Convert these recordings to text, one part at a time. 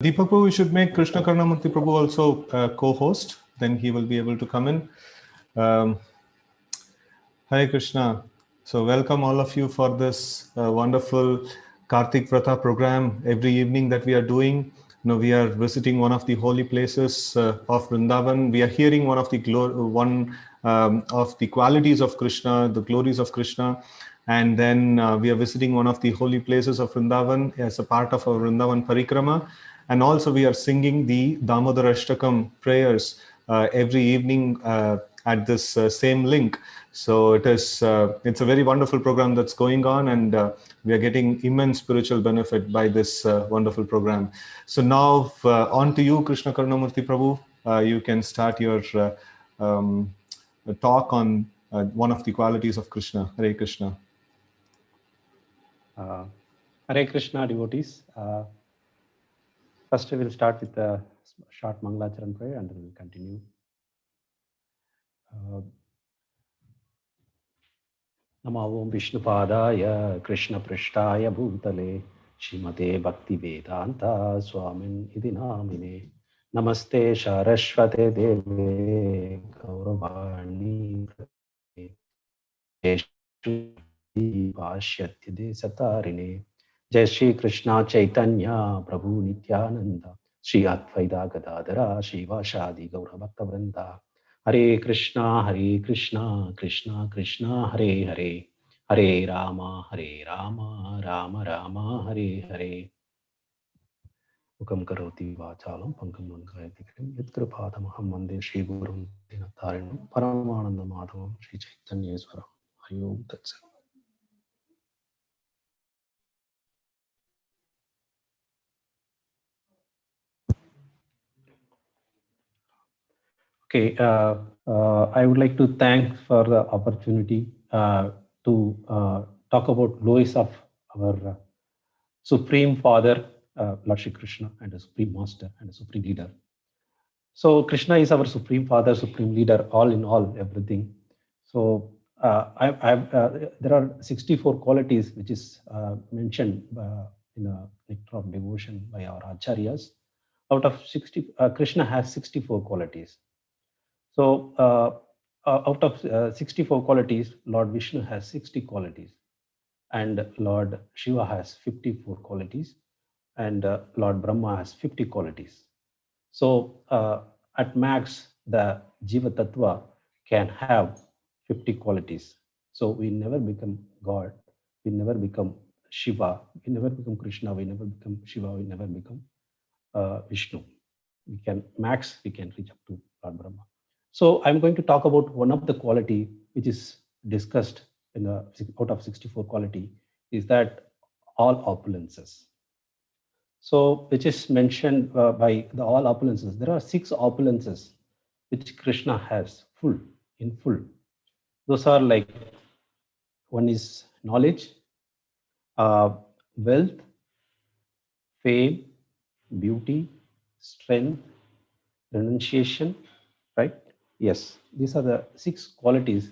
Deepak Prabhu, we should make Krishna Karnamurti Prabhu also co-host. Then he will be able to come in. Hare Krishna. So welcome all of you for this wonderful Karthik Pratha program every evening that we are doing. We are visiting one of the holy places of Vrindavan. We are hearing one of the qualities of Krishna, the glories of Krishna. And then we are visiting one of the holy places of Vrindavan as a part of our Vrindavan Parikrama. And also we are singing the Damodar Ashtakam prayers every evening at this same link. So it's a very wonderful program that's going on, and we are getting immense spiritual benefit by this wonderful program. So now on to you, Krishna Karnamurti Prabhu. You can start your talk on one of the qualities of Krishna. Hare Krishna. Hare Krishna, devotees. First, we will start with a short Mangalacharan prayer and then we will continue. Nama Om Vishnupadaya Krishna Prishtaya Bhutale Shrimate Bhakti Vedanta Swamin Iti Namine Namaste Saraswate Deve Gauravani Pashyatide Satarine Jai Shri Krishna Chaitanya Prabhu Nityananda Shri Advaita Gadadhara Shiva Shadi Gaura Bhakta Vrinda Hare Krishna Krishna Krishna Hare Hare Hare Rama Rama Rama Hare Hare Mukam Karoti Vachalam Pankam Mangayatikim Yatkrapadamaham Vande Shri Gurun Dinatarinam Paramananda Madhavam Shri Chaitanya Swaram Hari Om Tat Sat. Okay, I would like to thank for the opportunity to talk about glories of our Supreme Father, Lord Shri Krishna, and a Supreme Master and a Supreme Leader. So Krishna is our Supreme Father, Supreme Leader, all in all, everything. So there are 64 qualities which is mentioned in a nectar of devotion by our acharyas. Out of 60, Krishna has 64 qualities. So out of 64 qualities, Lord Vishnu has 60 qualities, and Lord Shiva has 54 qualities, and Lord Brahma has 50 qualities. So at max, the Jiva Tattva can have 50 qualities. So we never become God, we never become Shiva, we never become Krishna, we never become Shiva, we never become Vishnu. We can reach up to Lord Brahma. So I'm going to talk about one of the quality which is discussed in the out of 64 quality is that all opulences. So which is mentioned by the all opulences. There are 6 opulences which Krishna has in full. Those are like, one is knowledge, wealth, fame, beauty, strength, renunciation, right? Yes, these are the 6 qualities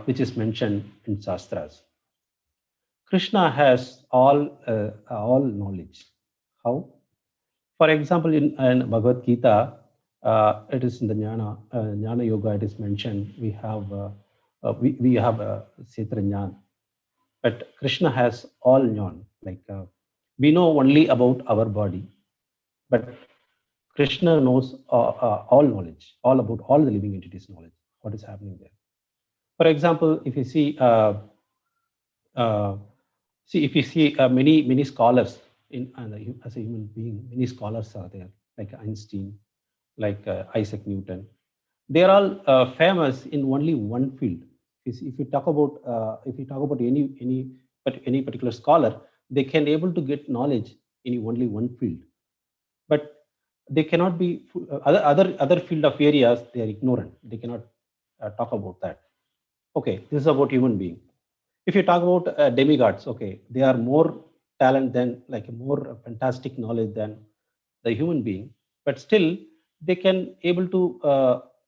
which is mentioned in Shastras. Krishna has all knowledge. How? For example, in Bhagavad Gita, it is in the Jnana Yoga. It is mentioned we have Kshetra Jnana, but Krishna has all Jnana. Like we know only about our body, but Krishna knows all knowledge, all about all the living entities' knowledge, what is happening there. For example, if you see, many scholars as a human being, many scholars are there, like Einstein, like Isaac Newton. They are all famous in only one field. If you talk about any particular scholar, they can able to get knowledge in only one field, but they cannot be other field of areas. They are ignorant. They cannot talk about that. Okay, this is about human being. If you talk about demigods, okay, they are more talent than, like, more fantastic knowledge than the human being, but still they can able to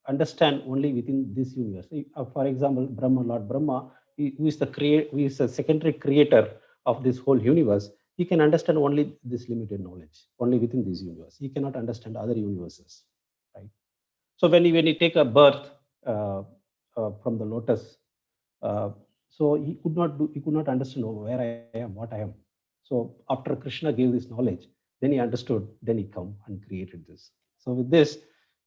understand only within this universe. For example, Brahma, Lord Brahma, who is the secondary creator of this whole universe, he can understand only this limited knowledge, only within this universe. He cannot understand other universes, right? So when he take a birth uh, from the lotus, uh, so he could not understand, oh, where I am, what I am. So after Krishna gave this knowledge, then he understood, then he come and created this. So with this,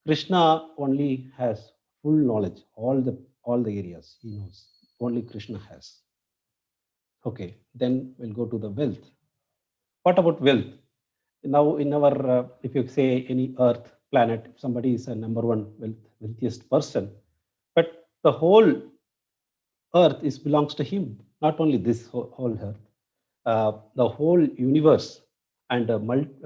Krishna only has full knowledge, all the areas he knows. Only Krishna has. Okay, then we'll go to the wealth. What about wealth? Now, in our, if you say any Earth planet, if somebody is a number one wealthiest person, but the whole Earth is belongs to him. Not only this whole Earth, the whole universe and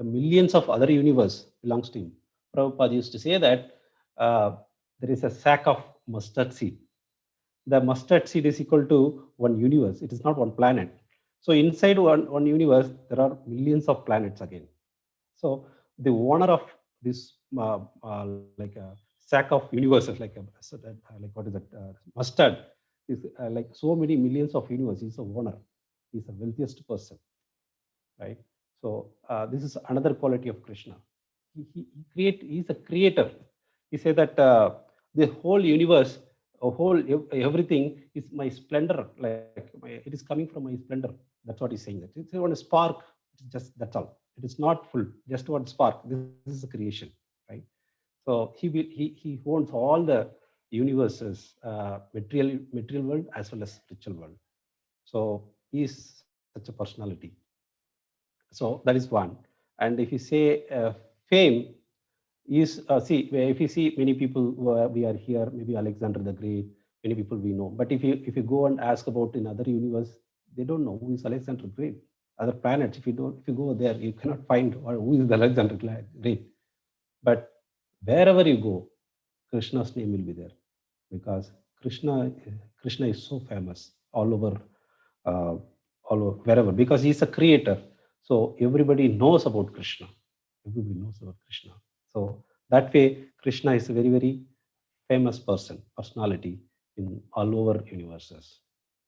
millions of other universe belongs to him. Prabhupada used to say that there is a sack of mustard seed. The mustard seed is equal to one universe. It is not one planet. So inside one universe, there are millions of planets again. So the owner of this, like a sack of universes, like what is that, mustard, is like so many millions of universe. He's a owner. He's the wealthiest person, right? So this is another quality of Krishna. He's a creator. He said that the whole universe, everything is my splendor. It is coming from my splendor. That's what he's saying. That it's one spark. It's just that's all. It is not full. Just one spark. This is a creation, right? So he owns all the universes, material world as well as spiritual world. So he is such a personality. So that is one. And if you say fame is, see, if you see many people who we are here, maybe Alexander the Great, many people we know. But if you go and ask about in other universe, they don't know who is Alexander the Great. Other planets, if you go there, you cannot find who is the Alexander the Great. But wherever you go, Krishna's name will be there, because Krishna is so famous uh, all over wherever, because he's a creator. So everybody knows about Krishna. Everybody knows about Krishna. So that way, Krishna is a very famous personality in all over universes,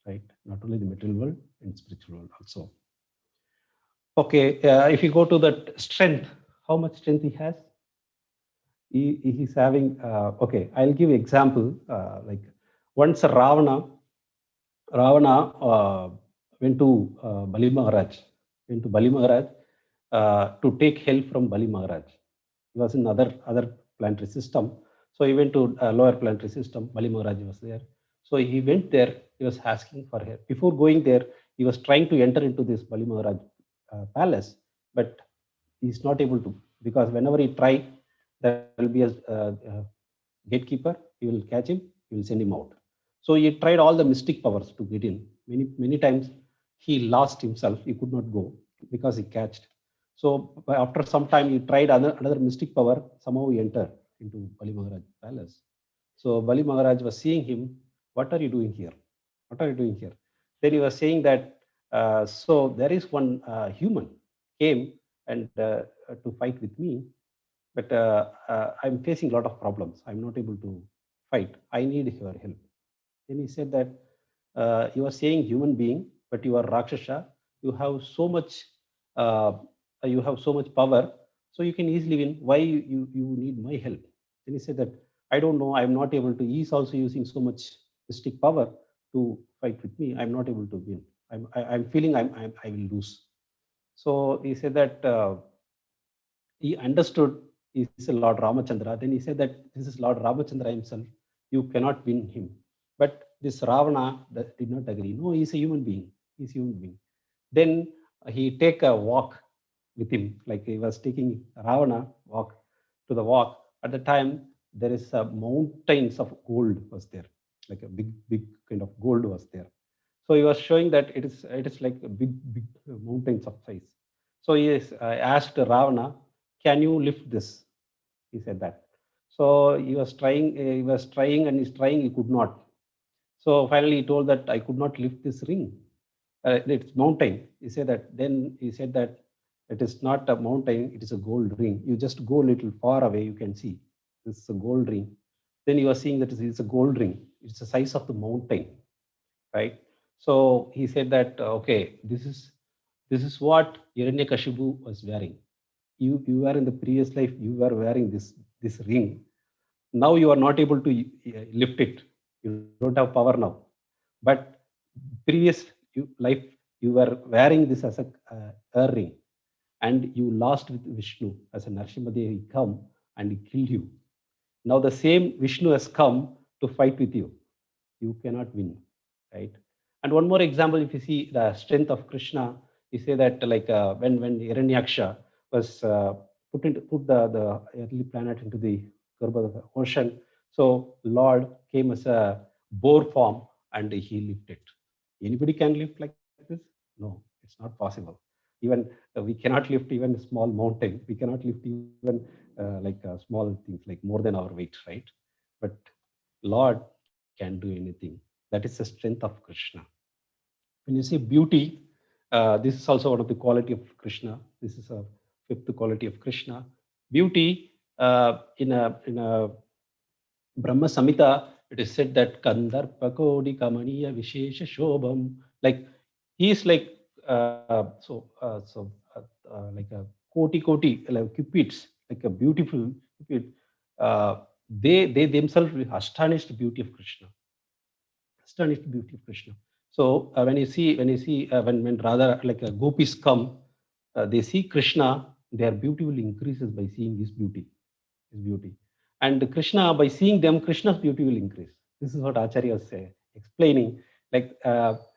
right? Not only the material world, in spiritual world also. Okay, if you go to that strength, how much strength he has? He's having. Okay, I'll give example. Like once Ravana went to Bali Maharaj, to take help from Bali Maharaj. He was in other planetary system, so he went to lower planetary system. Bali Maharaj was there, so he went there. He was asking for help. Before going there, he was trying to enter into this Bali Maharaj palace, but he's not able to, because whenever he try, there will be a gatekeeper. He will catch him. He will send him out. So he tried all the mystic powers to get in. Many times he lost himself. He could not go because he catched. So after some time, he tried another mystic power. Somehow he entered into Bali Maharaj palace. So Bali Maharaj was seeing him. What are you doing here? What are you doing here? Then he was saying that, so there is one human came and to fight with me, but I'm facing a lot of problems. I'm not able to fight. I need your help. Then he said that, you are saying human being, but you are Rakshasa. You have so much, uh, you have so much power, so you can easily win. Why you need my help? Then he said that, I don't know. I'm not able to. He's also using so much mystic power to fight with me. I'm not able to win. I'm feeling I will lose. So he said that. He understood is Lord Ramachandra. Then he said that this is Lord Ramachandra himself. You cannot win him. But this Ravana did not agree. No, he's a human being. He's a human being. Then he take a walk with him, like he was taking Ravana walk to the walk. At the time, there is a mountains of gold was there, like a big kind of gold was there. So he was showing that it is like a big mountains of size. So he asked Ravana, "Can you lift this?" He said that. So he was trying and he's trying. He could not. So finally, he told that I could not lift this ring. It's mountain. He said that. Then he said that it is not a mountain. It is a gold ring. You just go a little far away. You can see this is a gold ring. Then you are seeing that it's a gold ring. It's the size of the mountain, right? So he said that, okay, this is This is what Hiranyakashipu was wearing. You were in the previous life, you were wearing this ring. Now you are not able to lift it. You don't have power now. But previous life, you were wearing this as a ring, and you lost with Vishnu as a Narsimhadev. He come and he killed you. Now the same Vishnu has come to fight with you. You cannot win, right? And one more example, if you see the strength of Krishna, you say that like when Hiranyaksha was put the earthly planet into the curb of the ocean, so Lord came as a boar form and he lifted. Anybody can lift like this? No, it's not possible. Even we cannot lift even a small mountain. We cannot lift even small things like more than our weight, right? But Lord can do anything. That is the strength of Krishna. When you say beauty, this is also one of the quality of Krishna. This is a fifth quality of Krishna. Beauty in a Brahma Samhita, it is said that Kandarpa Kodi Kamaniya Vishesha Shobham. Like he is like like a koti like cupids, like a beautiful cupid. They themselves astonished the beauty of Krishna. Astonished beauty of Krishna. So when you see when Radha like gopis come, they see Krishna, their beauty will increases by seeing his beauty. And Krishna, by seeing them, Krishna's beauty will increase. This is what Acharya was explaining. Like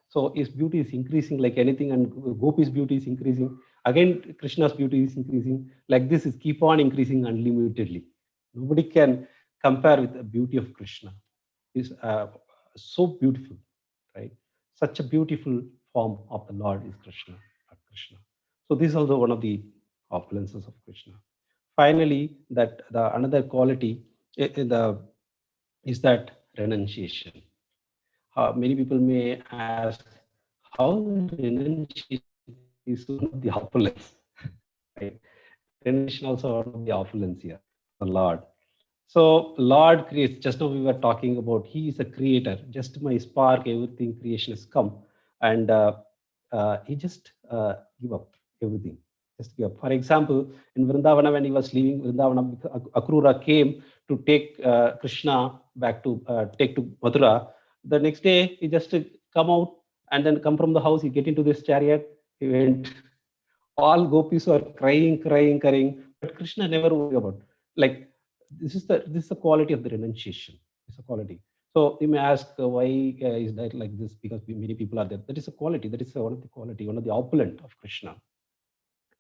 so, his beauty is increasing like anything, and Gopi's beauty is increasing. Again, Krishna's beauty is increasing. Like this is keep on increasing unlimitedly. Nobody can compare with the beauty of Krishna. Is so beautiful, right? Such a beautiful form of the Lord is Krishna. Krishna. So this is also one of the opulences of Krishna. Finally, that the another quality is that renunciation. Many people may ask how renunciation is one of the opulence, right? Renunciation also one of the opulence here of the Lord. So Lord creates, just now we were talking about, he is a creator. Just my spark, everything creation has come. And he just give up everything. Just give up. For example, in Vrindavana, when he was leaving Vrindavana, Akrura came to take Krishna back to take to Mathura. The next day, he just come out and then come from the house, he get into this chariot, he went. All gopis were crying, but Krishna never worried about. Like this is the quality of the renunciation. It's a quality. So you may ask why is that like this? Because many people are there. That is a quality. That is one of the quality, one of the opulent of Krishna.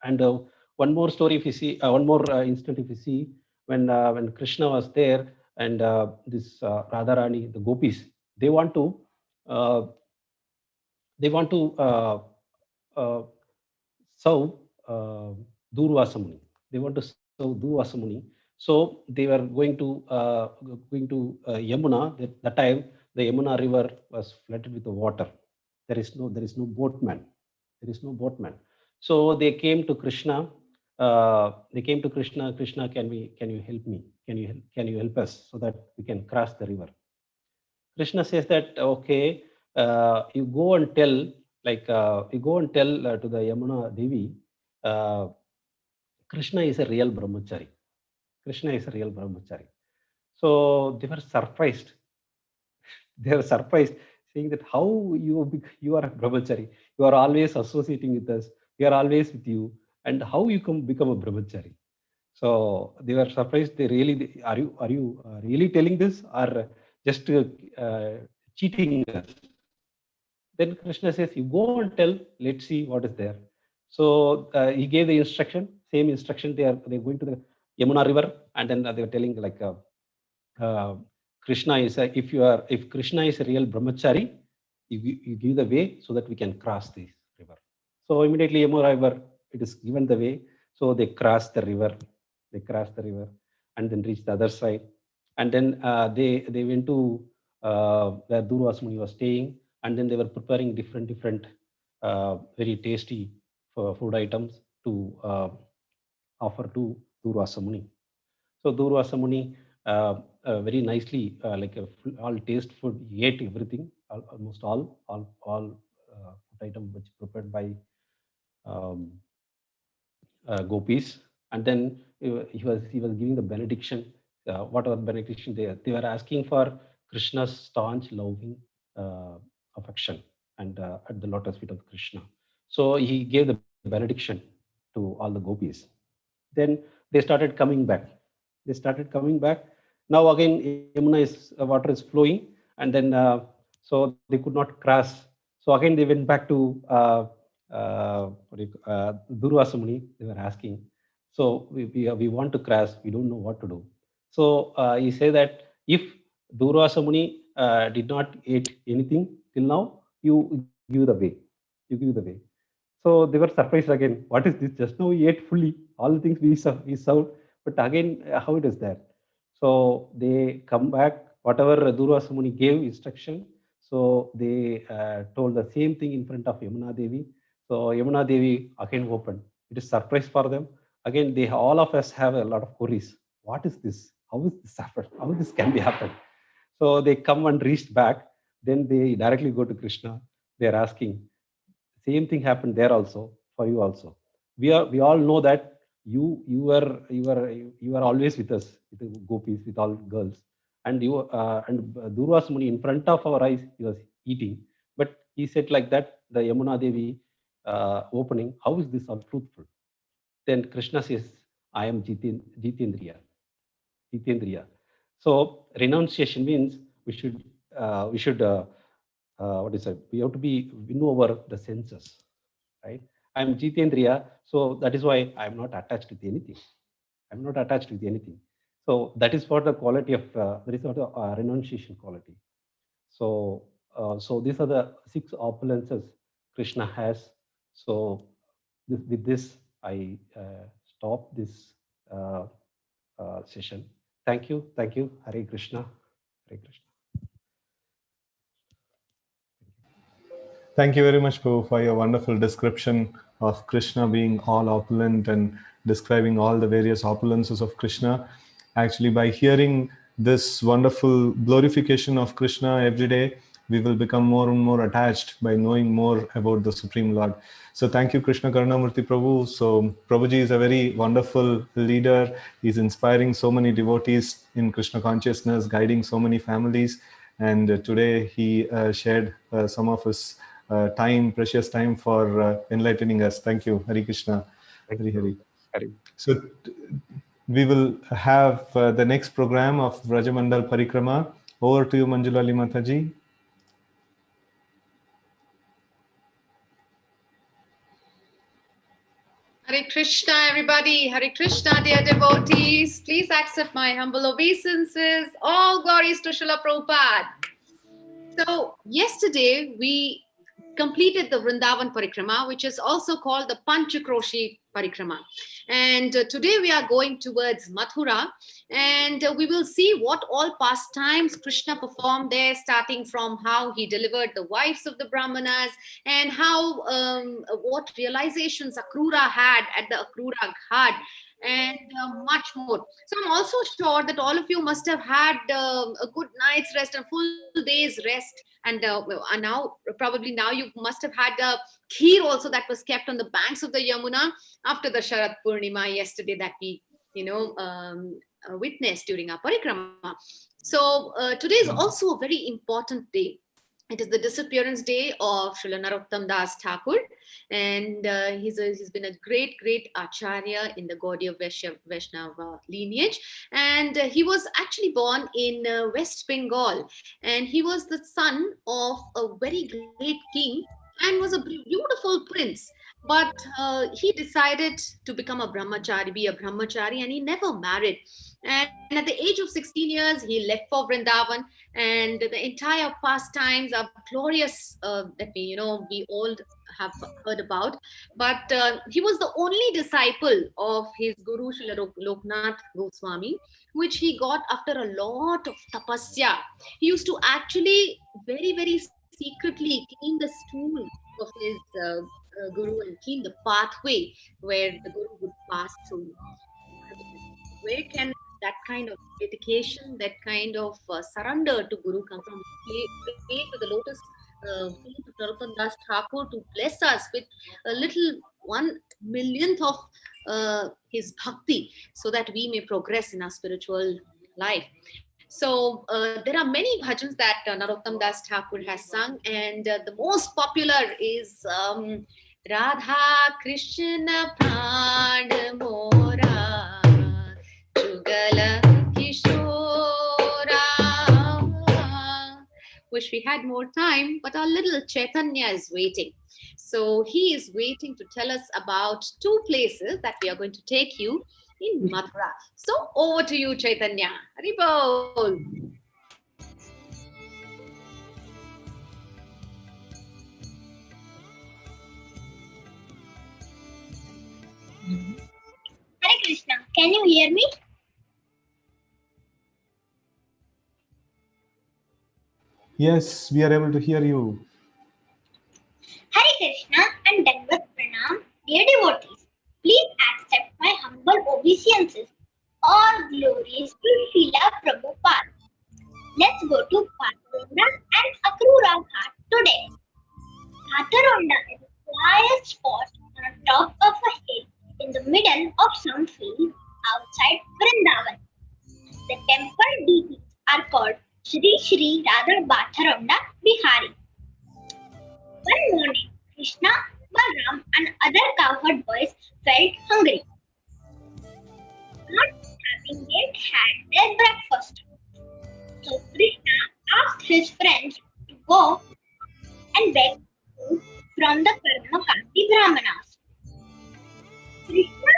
And one more story, if you see, one more instant, if you see, when Krishna was there, and this Radharani, the gopis, they want to uh, they want to uh, serve Durvasa Muni. They want to serve Durvasa Muni. So they were going to Yamuna. That time the Yamuna river was flooded with the water. There is no boatman. There is no boatman. So they came to Krishna. They came to Krishna. Krishna, can you help me? Can you help us so that we can cross the river? Krishna says that okay, you go and tell to the Yamuna Devi, uh, Krishna is a real brahmachari. Krishna is a real brahmachari. So they were surprised. They were surprised, saying that how you are a brahmachari. You are always associating with us. We are always with you, and how you can become a brahmachari. So they were surprised. Are you really telling this, or just cheating us? Then Krishna says, "You go and tell. Let's see what is there." So he gave the instruction. Same instruction. They're going to the Yamuna river, and then they were telling like uh, Krishna is if Krishna is a real brahmachari, you give the way so that we can cross this river. So immediately Yamuna river, it is given the way. So they cross the river. They cross the river and then reach the other side. And then they went to where Durvasa Muni was staying, and then they were preparing different very tasty food items to offer to Durvasa Muni. So Durvasa Muni very nicely all taste food, he ate everything, almost all food item which prepared by um, gopis, and then he was giving the benediction. Whatever benediction they were asking for Krishna's staunch loving uh, affection and at the lotus feet of Krishna. So he gave the benediction to all the gopis. Then they started coming back. They started coming back. Now again, Yamuna is water is flowing, and then so they could not cross. So again, they went back to Durvasa Muni. They were asking, so we want to cross. We don't know what to do. So he said that if Durvasa Muni did not eat anything till now, you give the way. You give the way. So they were surprised again. What is this? Just now we ate fully all the things we served, but again, how it is there? So they come back. Whatever Durvasa Muni gave instruction, so they told the same thing in front of Yamuna Devi. So Yamuna Devi again opened. It is surprise for them. Again, they all of us have a lot of worries. What is this? How is this happen? How this can be happen? So they come and reached back. Then they directly go to Krishna. They are asking, same thing happened there also for you also. We all know that you are always with us, with the gopis, with all girls, and you and Durvas Muni in front of our eyes he was eating, but he said like that the Yamuna Devi opening, how is this all truthful? Then Krishna says, I am Jitendriya. So renunciation means we should what is it? We have to be win over the senses, right? I'm Jitendriya, so that is why I'm not attached with anything. I'm not attached with anything. So that is for the quality of that is for the renunciation quality. So these are the six opulences Krishna has. So with this, I stop this uh, session. Thank you. Thank you. Hare Krishna. Hare Krishna. Thank you very much, Prabhu, for your wonderful description of Krishna being all opulent and describing all the various opulences of Krishna. Actually, by hearing this wonderful glorification of Krishna every day, we will become more and more attached by knowing more about the Supreme Lord. So thank you, Krishna Karunamurti Prabhu. So Prabhuji is a very wonderful leader. He's inspiring so many devotees in Krishna consciousness, guiding so many families. And today he shared some of his precious time for enlightening us. Thank you, Hari Krishna. Thank Hari Hari. you. Hare. So we will have the next program of Rajamandal Parikrama. Over to you, Manjulali Mataji. Hare Krishna, everybody. Hare Krishna, dear devotees. Please accept my humble obeisances. All glories to Srila Prabhupada. So, yesterday we completed the Vrindavan Parikrama, which is also called the Panchakroshi Parikrama. And today we are going towards Mathura, and we will see what all pastimes Krishna performed there, starting from how he delivered the wives of the Brahmanas and how what realizations Akrura had at the Akrura Ghat, and much more. So I'm also sure that all of you must have had a good night's rest and full day's rest, and now probably now you must have had a kheer also that was kept on the banks of the Yamuna after the Sharat Purnima yesterday that we witnessed during our parikrama. So today is also a very important day. It is the disappearance day of Srila Narottam Das Thakur, and he's been a great acharya in the Gaudiya Vaishnava lineage, and he was actually born in West Bengal, and he was the son of a very great king and was a beautiful prince. But he decided to become a brahmachari, be a brahmachari, and he never married. And at the age of 16 years, he left for Vrindavan, and the entire pastimes are glorious that we all have heard about. But he was the only disciple of his guru Srila Loknath Goswami, which he got after a lot of tapasya. He used to actually very secretly clean the stool of his guru and clean the pathway where the guru would pass through. I mean, where can that kind of dedication, that kind of surrender to Guru come from? Pray to the lotus feet of Narottam Das Thakur to bless us with a little 1/1,000,000th of his bhakti, so that we may progress in our spiritual life. So there are many bhajans that Narottam Das Thakur has sung, and the most popular is Radha Krishna Prad Mora Jugala Kishora. Wish we had more time, but our little Chaitanya is waiting. So he is waiting to tell us about two places that we are going to take you in Mathura. So over to you, Chaitanya. Haribol. Hare Krishna, can you hear me? Yes, we are able to hear you. Hare Krishna and Dandavat Pranam, dear devotees. Please accept my humble obeisances. All glories to Srila Prabhupada. Let's go to Bhatharonda and Akrura Ghat today. Bhatharonda is the highest spot on the top of a hill in the middle of some field outside Vrindavan. The temple deities are called Shri Shri Radha Bhatharonda Bihari. One morning, Krishna, Balram, and other cowherd boys felt hungry, not having yet had their breakfast. So Krishna asked his friends to go and beg food from the Karmakati Brahmanas. Krishna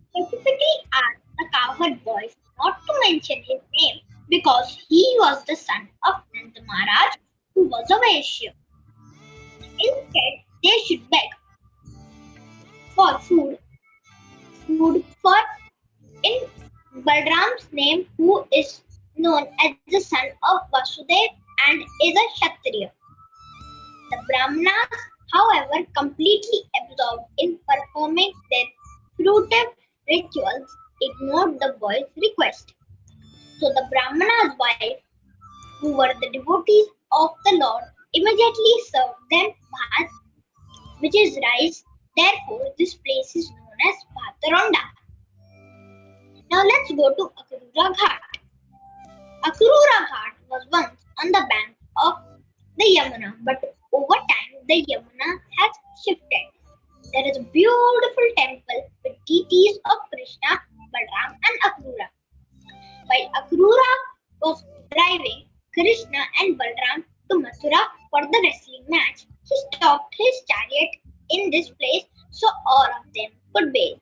specifically asked the cowherd boys not to mention his name because he was the son of Nanda Maharaj, who was a Vaishya. Instead, they should beg for food for in Balram's name, who is known as the son of Vasudev and is a Kshatriya. The Brahmanas, however, completely absorbed in performing their fruitive rituals, ignored the boy's request. So the Brahmana's wife, who were the devotees of the Lord, immediately served them bhat, which is rice. Therefore, this place is known as Bhatharonda. Now let's go to Akrura Ghat. Akrura Ghat was once on the bank of the Yamuna, but over time the Yamuna has shifted. There is a beautiful temple with deities of Krishna, Balram, and Akrura. While Akrura was driving Krishna and Balram to Mathura for the wrestling match, he stopped his chariot in this place so all of them could bathe.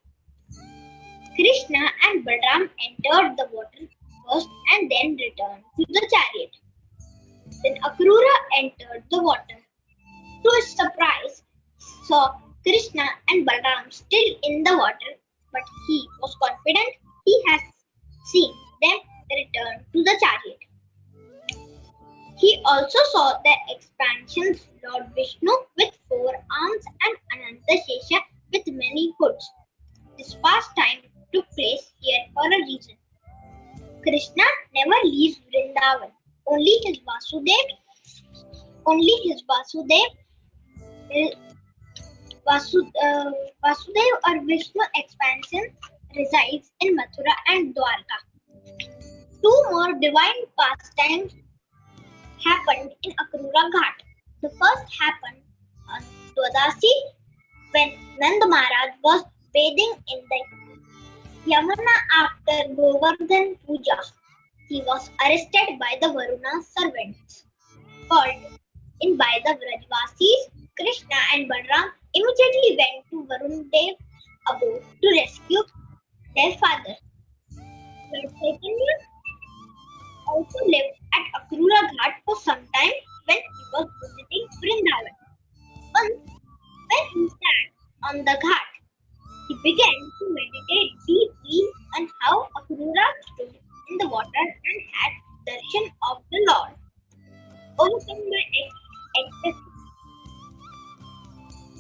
Krishna and Balram entered the water first and then returned to the chariot. Then Akrura entered the water. To his surprise, saw Krishna and Balram still in the water, but he was confident he had seen them return to the chariot. He also saw the expansion's Lord Vishnu with 4 arms and Ananta Shesha with many hoods. This pastime took place here for a reason. Krishna never leaves Vrindavan. Only his Vasudev or Vishnu expansion resides in Mathura and Dwarka. 2 more divine pastimes happened in Akrura Ghat. The first happened on Dwadasi when Nanda Maharaj was bathing in the Yamuna after Govardhan Puja. He was arrested by the Varuna servants called in by the Vrajvasis. Krishna and Balram immediately went to Varun Dev's abode to rescue their father. Lord Chaitanya also lived at Akrura Ghat for some time when he was visiting Vrindavan. Once, when he sat on the ghat, he began to meditate deeply on how Akrura stood in the water and had darshan of the Lord. Overcome by ecstasy,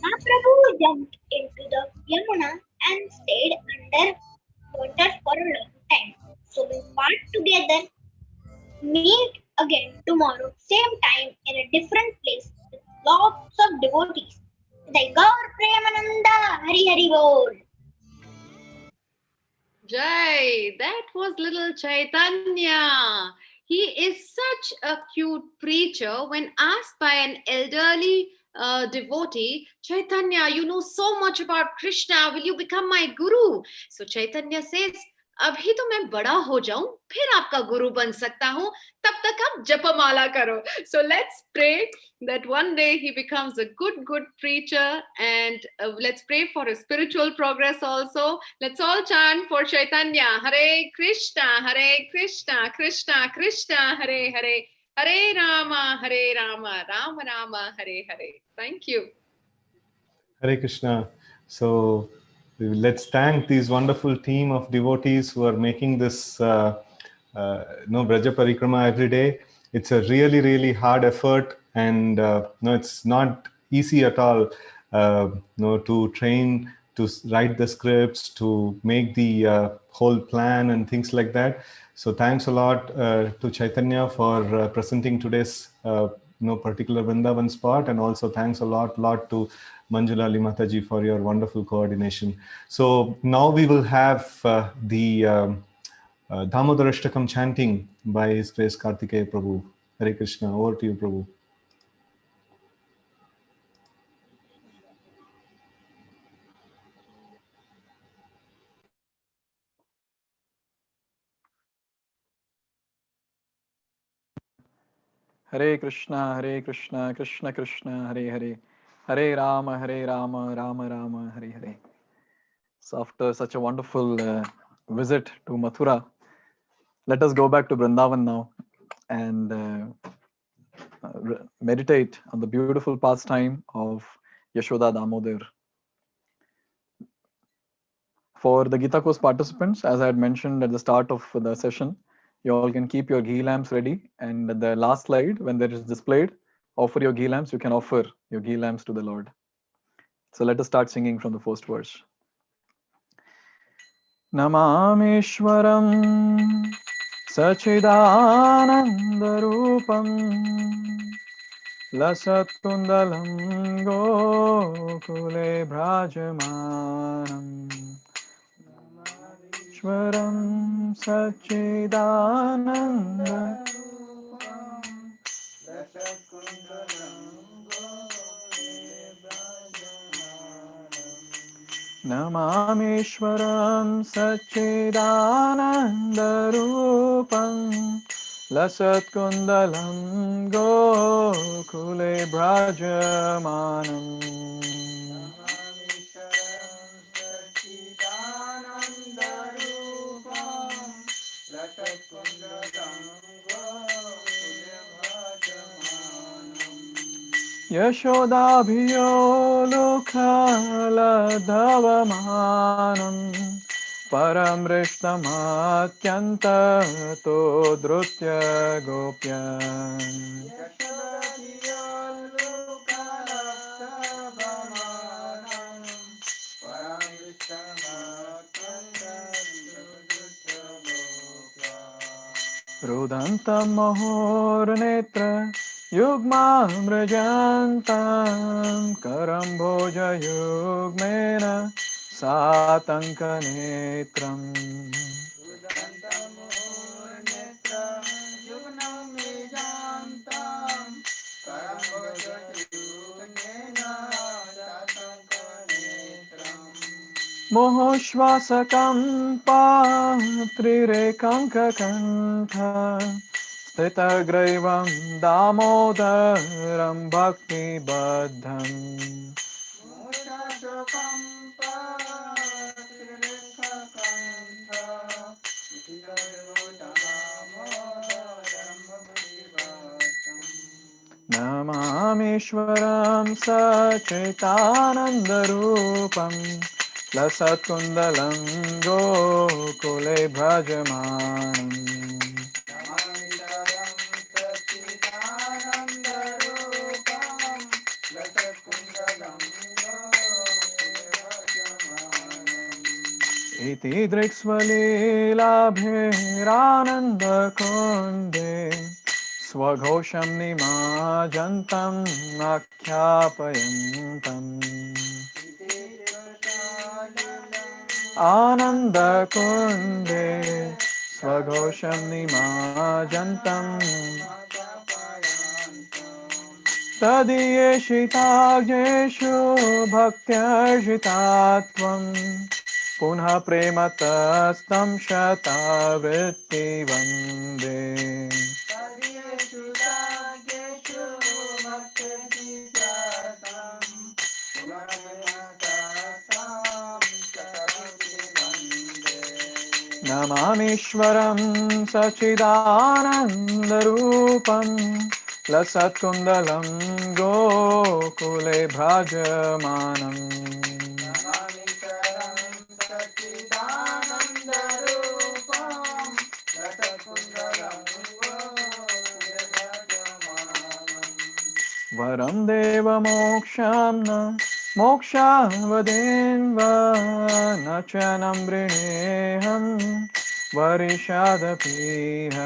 Mahaprabhu jumped into the Yamuna and stayed under water for a long time. So we part together. Meet again tomorrow, same time in a different place with lots of devotees. Jai Gaur Premananda Hari Hari. was little Chaitanya. He is such a cute preacher. When asked by an elderly devotee, Chaitanya, you know so much about Krishna. Will you become my guru? So Chaitanya says, अभी तो मैं बड़ा हो जाऊं फिर आपका गुरु बन सकता हूं तब तक आप जपमाला करो. So let's pray that one day he becomes a good preacher, and let's pray for his spiritual progress also. Let's all chant for Chaitanya. Hare Krishna, Krishna Krishna, Hare Hare, Hare Rama, Rama Rama, Hare Hare. Thank you. Hare Krishna. So let's thank these wonderful team of devotees who are making this Braja Parikrama every day. It's a really hard effort, and it's not easy at all to train, to write the scripts, to make the whole plan and things like that. So thanks a lot to Chaitanya for presenting today's particular Vrindavan spot, and also thanks a lot to Manjula Mataji for your wonderful coordination. So now we will have the Damodarashtakam chanting by His Grace Karthikeya Prabhu. Hare Krishna. Over to you, Prabhu. Hare Krishna, Krishna Krishna, Hare Hare, Hare Rama, Rama Rama, Hare Hare. So after such a wonderful visit to Mathura, let us go back to Vrindavan now and meditate on the beautiful pastime of Yashoda Damodar. For the Gita course participants, as I had mentioned at the start of the session, you all can keep your ghee lamps ready, and at the last slide, when there is displayed, offer your ghee lamps. You can offer your ghee lamps to the Lord. So let us start singing from the first verse. Namameshwaram Sachidanandarupam Lasatkundalam Gokule Brajamanam Namameshwaram Sachidanandarupam Namameshwaram Sachidanandarupam Lasatkundalam Gokule Brajamanam Namameshwaram Sachidanandarupam Lasatkundalam Gokule Brajamanam Yashodabhiyo Lokhaladhavamanam Paramrishtamathyanta to drutya gopyan Yashodabhiyo Lokhaladhavamanam Paramrishtamathyanta to drutya gopyan Rudantam mahornetra Yugmamrajantam Karamboja Yugmena Satankanetram Rudantamurnetra Yugmamrajantam Karamboja Yugmena Satankanetram Mohoshvasakam Patrirekanka Stitagraivam Damodaram Bhakti Baddham Namameshwaram Sachitanandarupam Lasatkundalam Gokule Bhajamanam Iti Driksvalilabhirananda Kunde Swaghosham Nimajantam Akyapayantam Ananda Kunde स्वघोषं निमाजन्तम् तदीयेषिताग्नेषु भक्त्यर्जिता त्वं पुनः प्रेमतस्तं शतावृत्ति वन्दे नमामीश्वरं सच्चिदानन्दरूपं लसत्कुन्दलं गोकुले भ्राजमानम् वरं देवमोक्षं न मोक्षावदेन्व न च न वृणेऽहं वरिषादपीह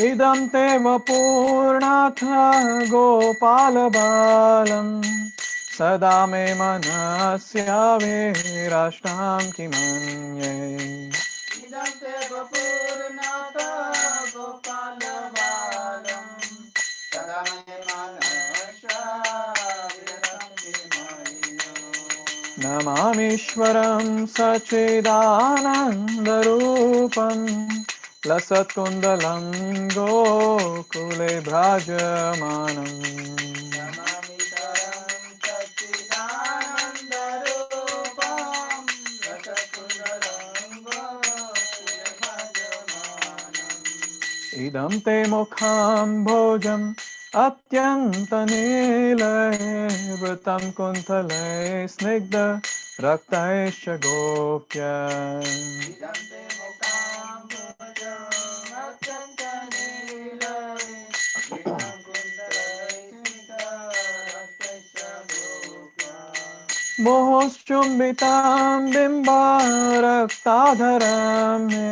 इदं ते वपूर्णाथ गोपालबालम् सदा मे मनस्याविराष्टां किमन्ये नमामीश्वरं सच्चिदानन्दरूपं लसत्कुन्दलं गोकुले भ्राजमानम् इदं ते मुखां भोजम् अत्यन्तनीलवृतं कुन्तले स्निग्ध रक्तैश्च गोप्य मोहोश्चुम्बितां बिम्बारक्ताधरां मे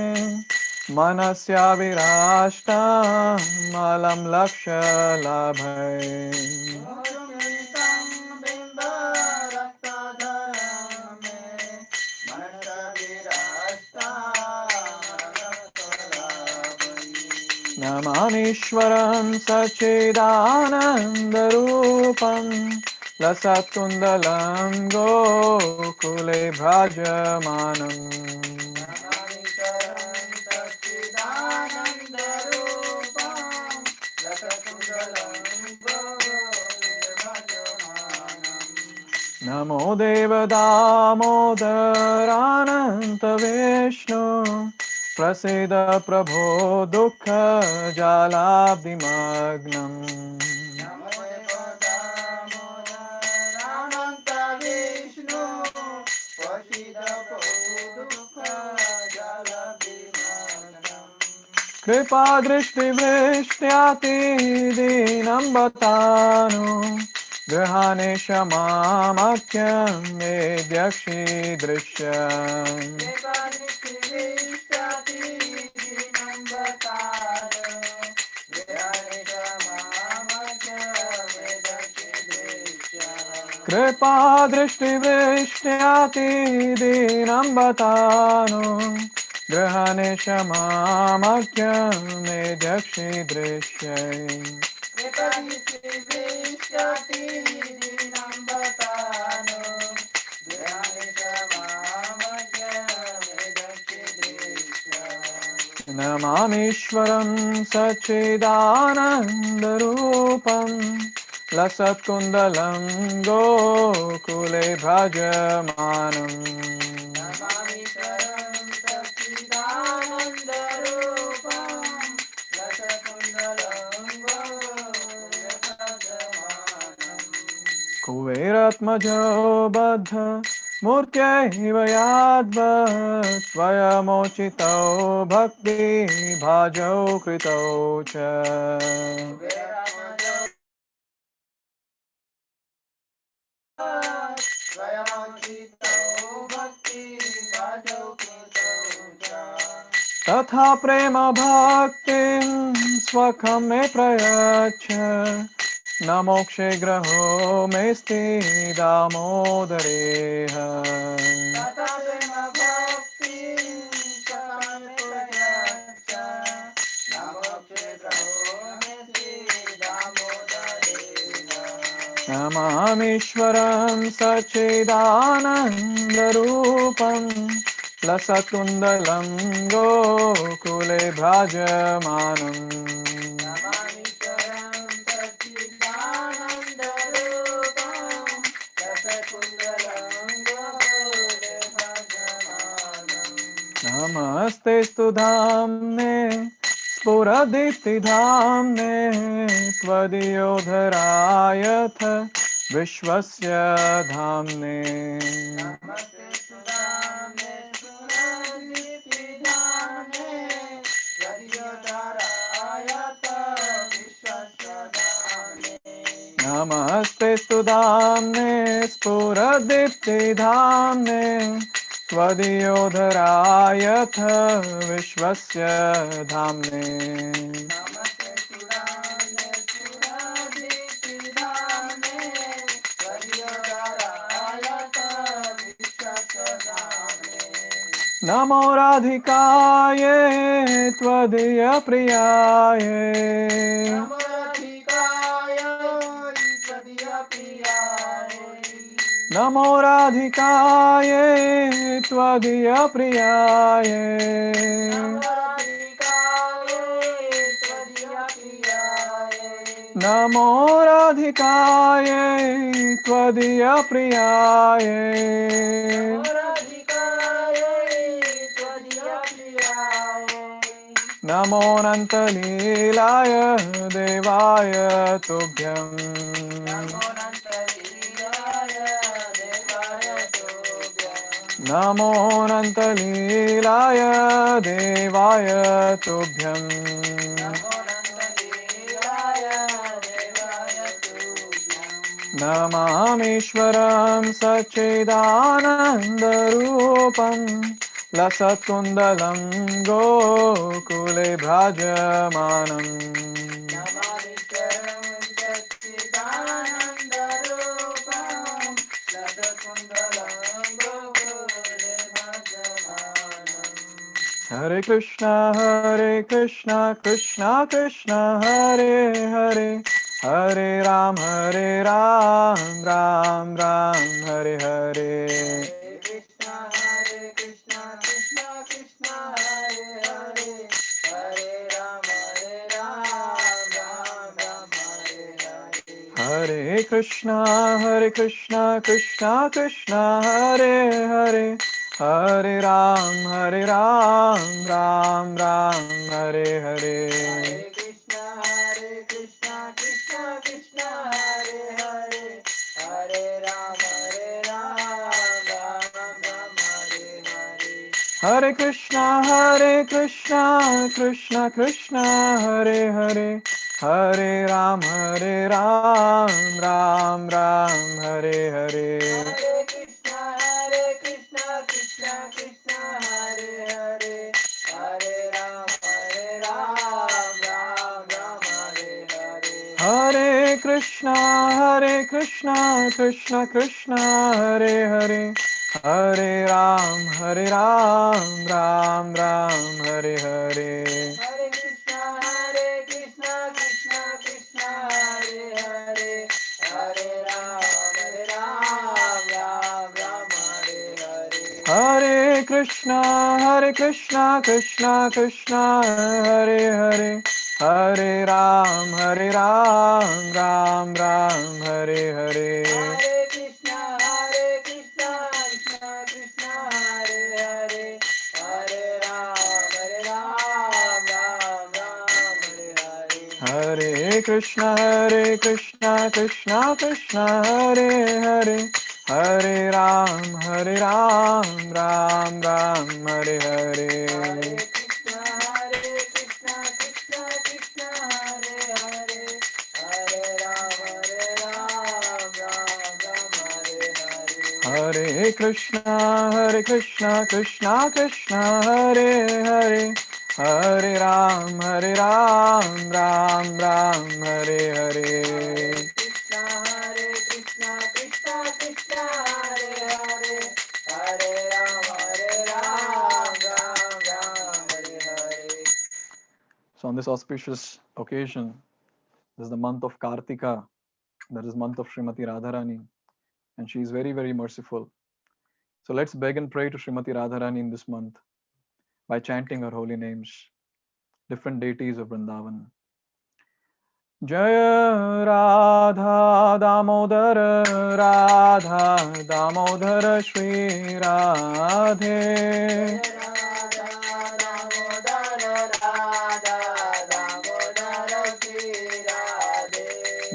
मनस्या विराष्टां मलं लक्ष्यलाभै नमामीश्वरं सच्चिदानन्दरूपं लसत्कुन्दलं गोकुले भ्राजमानम् नमो देवदामोदरानन्तविष्णु प्रसीद प्रभो दुःखजालाब्धिमग्नम् कृपादृष्टिवृष्ट्यातिदीनं बतानु गृहाणे क्षमामख्यं मेध्यक्षीदृश्य कृपादृष्टिवृष्ट्यातिदीनं बतानु गृहाणे क्षमामख्यं मेध्यक्षीदृश्यै नमामीश्वरं सच्चिदानन्दरूपं लसत्कुन्दलं गोकुले भ्राजमानम् कुबेरात्मजो बद्ध मूर्त्यैव याद्वत् स्वयमोचितौ भक्तिभाजौ कृतौ च तथा प्रेम भक्तिं स्वखं मे प्रयच्छ न मोक्षे ग्रहो मेस्ति दामोदरेह नमामीश्वरं सच्चिदानन्दरूपं लसकुन्दलं गोकुले भ्राजमानम् नमस्ते धाम्ने स्फुरदीप्तिधाम्ने त्वदीयोधरायथ विश्वस्य धाम्ने नमस्ते धाम्ने स्फुरदीप्तिधाम्ने त्वदीयोधरायथ विश्वस्य धाम्ने नमो राधिकाये त्वदीयप्रियाये नमो राधिकाये त्वदीयप्रियाये नमो राधिकाये त्वदीयप्रियाये नमो अनन्तलीलाय देवाय तुभ्यम् नमो अनन्तलीलाय देवाय तुभ्यम् नमामीश्वरं सच्चिदानन्दरूपं लसत्कुन्दलं गोकुले भ्राजमानम् Hare Krishna, Krishna Krishna, Hare Hare, Hare Ram, Ram Ram, Hare Hare. Hare Krishna, Krishna Krishna, Hare Hare, Hare Ram, Ram Ram, Hare Hare. Hare Krishna, Krishna Krishna, Hare Hare, Hare Ram, Ram Ram, Hare Hare. Hare Krishna, Krishna Krishna, Hare Hare, Hare Ram, Ram Ram, Hare Hare. Hare Krishna, Krishna Krishna, Hare Hare, Hare Ram, Ram Ram, Hare Hare. Hare Krishna, Krishna Krishna, Hare Hare, Hare Ram, Ram Ram, Hare Hare. Hare Krishna, Krishna Krishna, Hare Hare, Hare Ram, Ram Ram, Hare Hare. Krishna, Krishna, Krishna, Hare Hare, Hare Ram, Ram Ram, Hare Hare. So on this auspicious occasion, this is the month of Kartika, that is month of Srimati Radharani, and she is very, very merciful. So let's beg and pray to Srimati Radharani in this month by chanting her holy names, different deities of Vrindavan. Jaya Radha Damodara Radha Damodara Shri Radhe.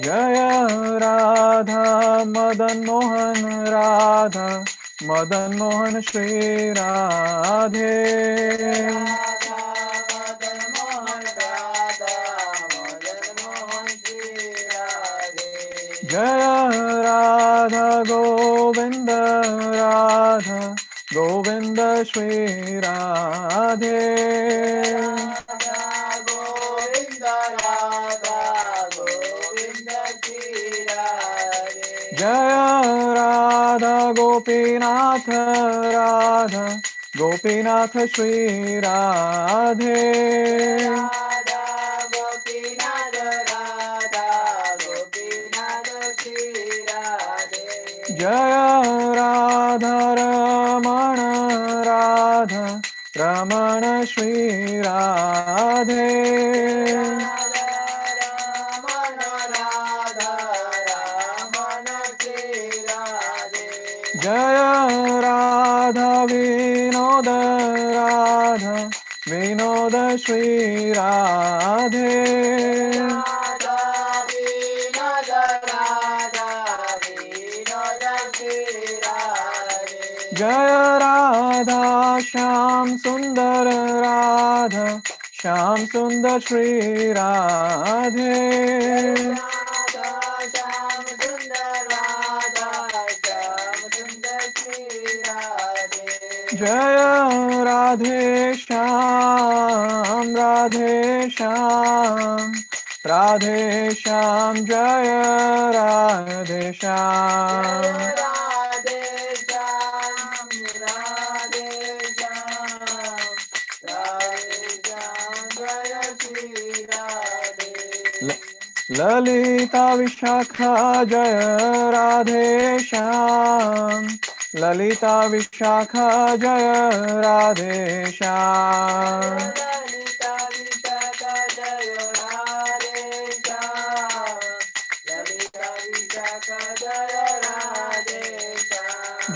Jaya Radha Madan Mohan Radha Madan Mohan Shri Radhe. Jaya Radha Govinda Radha Govinda Shri Radhe. Jaya Radha Gopinath Radha Gopinath Shri Radhe. Jaya Radha Ramana Radha Ramana Shri Radhe. Jaya Radha Vinoda Radha Vinoda Shri Radhe. Jaya Radha Shyam Sundar Radha Shyam Sundar Shri Radhe. Jaya Radhe Shyam Radhe Shyam Radhe Shyam Jaya Radhe Shyam. Lalita Vishakha Jaya Radhe Shyam. Lalita Vishakha Jaya Radhe Shyam.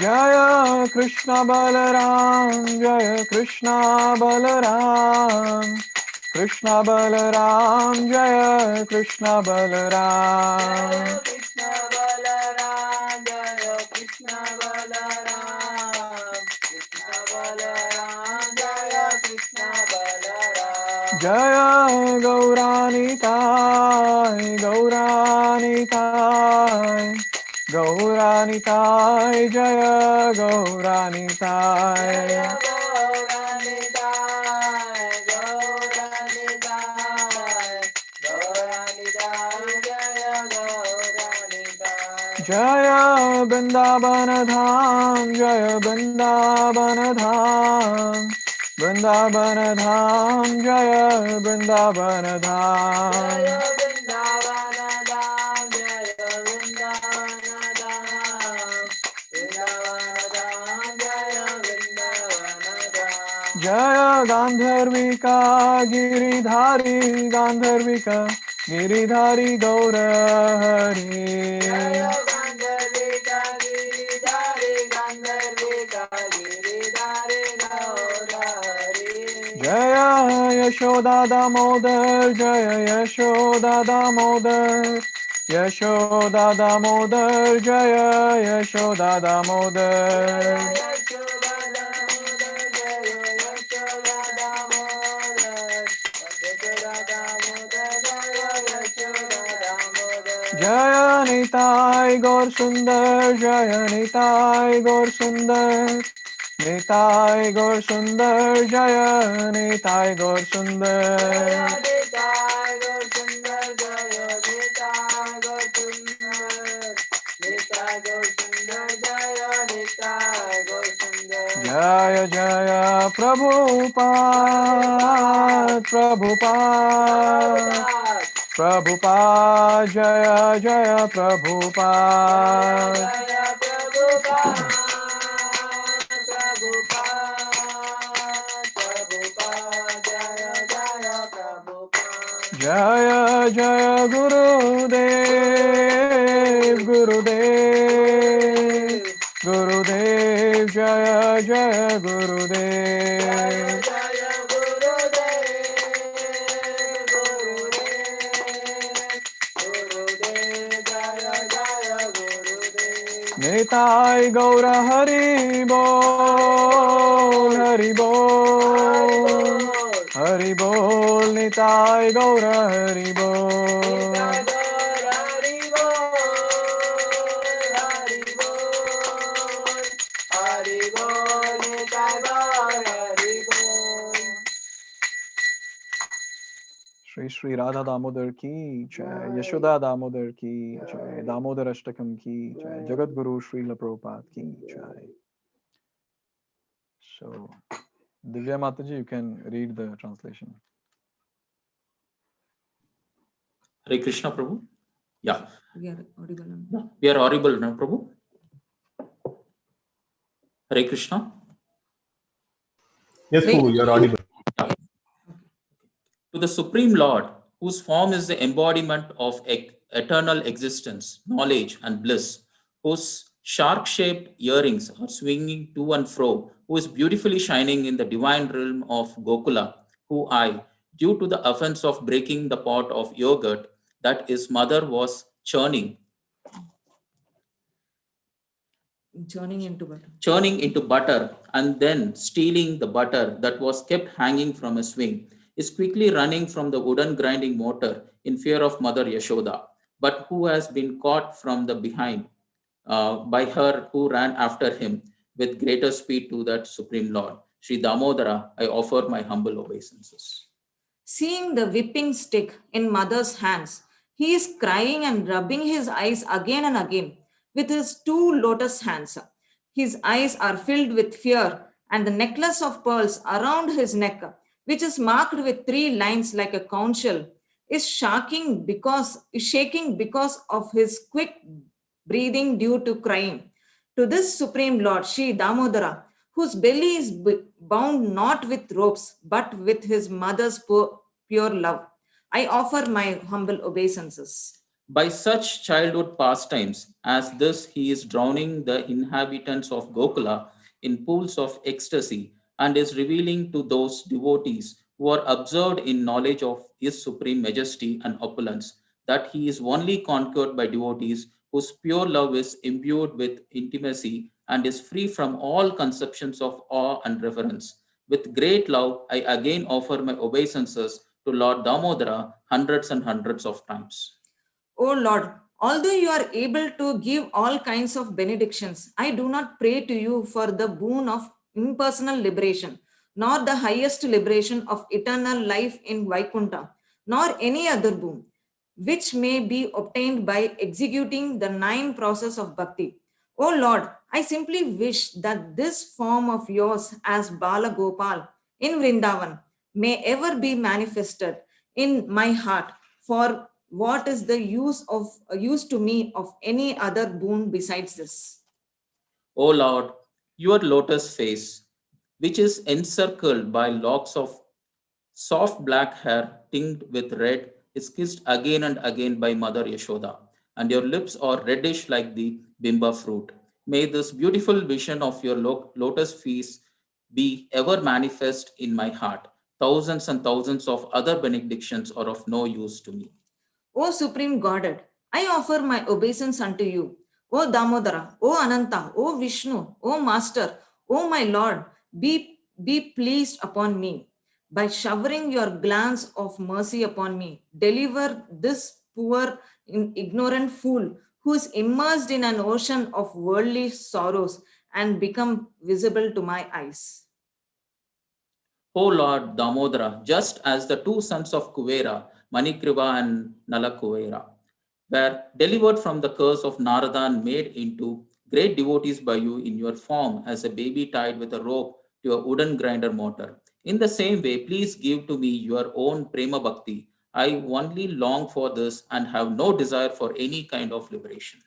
Jaya Krishna Balaram Jaya Krishna Balaram Krishna Balaram Jaya Krishna Balaram. Jaya Gauranitai Gauranitai Gauranitai Jaya Gauranitai. Jaya Vrindavan Dham Jaya Vrindavan Dham Vrindavan Dham Jaya Vrindavan Dham. Jaya Gandharvika Giridhari Gandharvika Giridhari Gaura Hari. Jaya Yashoda Damodar Jaya Yashoda Damodar Yashoda Damodar Jaya Yashoda Damodar. Jaya Nitai Gaur Sundar Jaya Nitai Gaur Sundar Nitai Gaur Sundar Jaya Nitai Gaur Sundar Nitai Gaur Sundar Jaya Nitai Gaur Sundar Nitai Gaur Sundar Jaya Nitai Gaur Sundar Jaya Jaya Prabhupada Prabhupada Prabhupada Jaya Jaya Prabhupada Jaya Prabhupada Jaya Jaya Gurudev Gurudev Gurudev Jaya Jaya Gurudev Nitai Gaura Hari Bol Hari Bol Hari Bol Nitai Gaura Hari Bol Shri Shri Radha Damodar ki jai, Yashoda Damodar ki jai, Damodar Ashtakam ki jai, Jagat Guru Srila Prabhupada ki jai. So, Divya Mataji, you can read the translation. Hare Krishna, Prabhu. Yeah. We are audible. Yeah. We are audible now, Prabhu. Hare Krishna. Yes, Prabhu, you are audible. To the Supreme Lord, whose form is the embodiment of eternal existence, knowledge, and bliss, whose shark-shaped earrings are swinging to and fro, who is beautifully shining in the divine realm of Gokula, who I, due to the offense of breaking the pot of yogurt that his mother was churning into butter and then stealing the butter that was kept hanging from a swing, is quickly running from the wooden grinding mortar in fear of Mother Yashoda, but who has been caught from the behind by her who ran after him with greater speed to that Supreme Lord. Sri Damodara, I offer my humble obeisances. Seeing the whipping stick in mother's hands, he is crying and rubbing his eyes again and again with his two lotus hands. His eyes are filled with fear, and the necklace of pearls around his neck, which is marked with three lines like a conch shell, is shaking because of his quick breathing due to crying. To this Supreme Lord, Sri Damodara, whose belly is bound not with ropes but with his mother's pure love, I offer my humble obeisances. By such childhood pastimes as this, he is drowning the inhabitants of Gokula in pools of ecstasy and is revealing to those devotees who are absorbed in knowledge of his supreme majesty and opulence that he is only conquered by devotees whose pure love is imbued with intimacy and is free from all conceptions of awe and reverence. With great love, I again offer my obeisances to Lord Damodara hundreds and hundreds of times. O Lord, although you are able to give all kinds of benedictions, I do not pray to you for the boon of impersonal liberation, nor the highest liberation of eternal life in Vaikuntha, nor any other boon, which may be obtained by executing the 9 process of bhakti. O Lord, I simply wish that this form of yours as Bala Gopal in Vrindavan may ever be manifested in my heart, for what is the use to me of any other boon besides this? O Lord, your lotus face, which is encircled by locks of soft black hair tinged with red, is kissed again and again by Mother Yashoda, and your lips are reddish like the bimba fruit. May this beautiful vision of your lotus face be ever manifest in my heart. Thousands and thousands of other benedictions are of no use to me. O Supreme Godhead, I offer my obeisance unto you. O Damodara, O Ananta, O Vishnu, O Master, O my Lord, be pleased upon me. By showering your glance of mercy upon me, deliver this poor, ignorant fool who is immersed in an ocean of worldly sorrows and become visible to my eyes. O Lord Damodara, just as the two sons of Kuvera, Manikriva and Nalakuvera, were delivered from the curse of Narada and made into great devotees by you in your form as a baby tied with a rope to a wooden grinder motor. In the same way, please give to me your own Prema Bhakti. I only long for this and have no desire for any kind of liberation.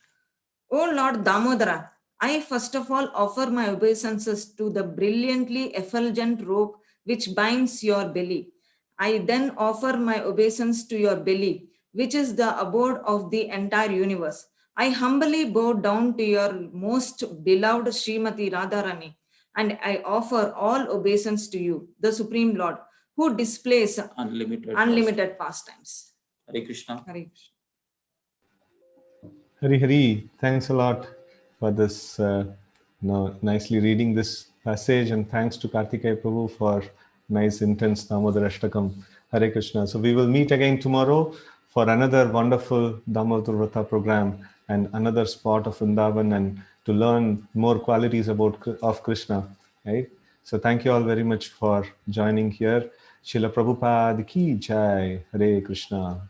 O Lord Damodara, I first of all offer my obeisances to the brilliantly effulgent rope which binds your belly. I then offer my obeisance to your belly, which is the abode of the entire universe. I humbly bow down to your most beloved Srimati Radharani, and I offer all obeisance to you, the Supreme Lord, who displays unlimited pastimes. Hare Krishna. Hare Krishna. Hari Hari, thanks a lot for this, nicely reading this passage, and thanks to Karthikeya Prabhu for nice, intense Damodar Ashtakam. Hare Krishna. So we will meet again tomorrow for another wonderful Damodar Vrata program and another spot of Vrindavan, and to learn more qualities of Krishna. Right? So thank you all very much for joining here. Srila Prabhupada ki jai. Hare Krishna.